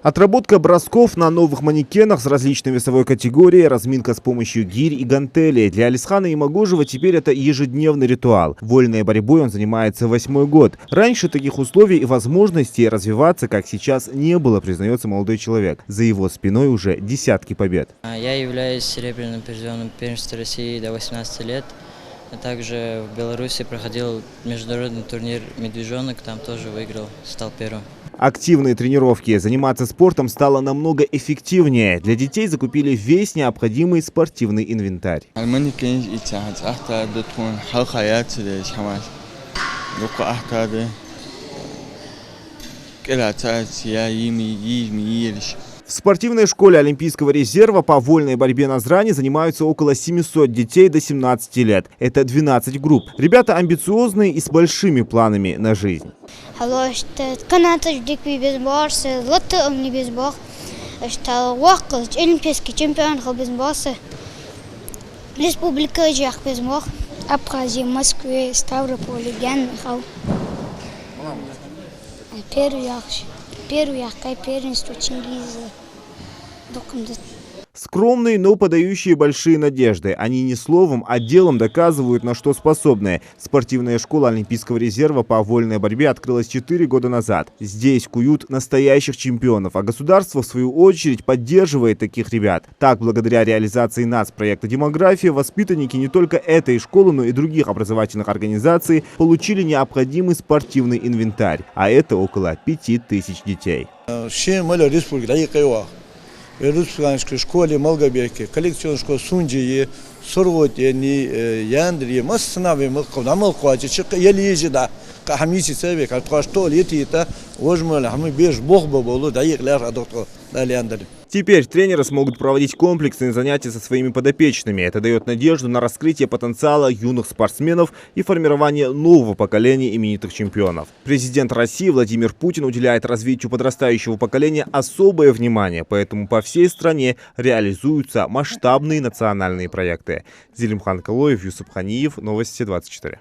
Отработка бросков на новых манекенах с различной весовой категорией, разминка с помощью гирь и гантелей. Для Алисхана Имагожева теперь это ежедневный ритуал. Вольной борьбой он занимается 8-й год. Раньше таких условий и возможностей развиваться, как сейчас, не было, признается молодой человек. За его спиной уже десятки побед. Я являюсь серебряным призером первенства России до 18 лет. А также в Беларуси проходил международный турнир «Медвежонок», там тоже выиграл, стал первым. Активные тренировки. Заниматься спортом стало намного эффективнее. Для детей закупили весь необходимый спортивный инвентарь. В спортивной школе Олимпийского резерва по вольной борьбе на Зране занимаются около 700 детей до 17 лет. Это 12 групп. Ребята амбициозные и с большими планами на жизнь. Олимпийский чемпион республика Абхазия, Москве, Ставрополе, Первый первенство Чингиза. Скромные, но подающие большие надежды. Они не словом, а делом доказывают, на что способны. Спортивная школа Олимпийского резерва по вольной борьбе открылась 4 года назад. Здесь куют настоящих чемпионов, а государство, в свою очередь, поддерживает таких ребят. Так, благодаря реализации нацпроекта «Демография», воспитанники не только этой школы, но и других образовательных организаций получили необходимый спортивный инвентарь. А это около 5000 детей. Республиканской школе Малгобеке, коллекционной школе Сунджи, Сургуте, Яндри, Маснави, Малкуачи, Елизида, Хамиси Севе, что летит, возможно, мы без Бога было, да их лера доктор Даляндри. Теперь тренеры смогут проводить комплексные занятия со своими подопечными. Это дает надежду на раскрытие потенциала юных спортсменов и формирование нового поколения именитых чемпионов. Президент России Владимир Путин уделяет развитию подрастающего поколения особое внимание, поэтому по всей стране реализуются масштабные национальные проекты. Зелимхан Калоев, Юсуп Ханиев, Новости 24.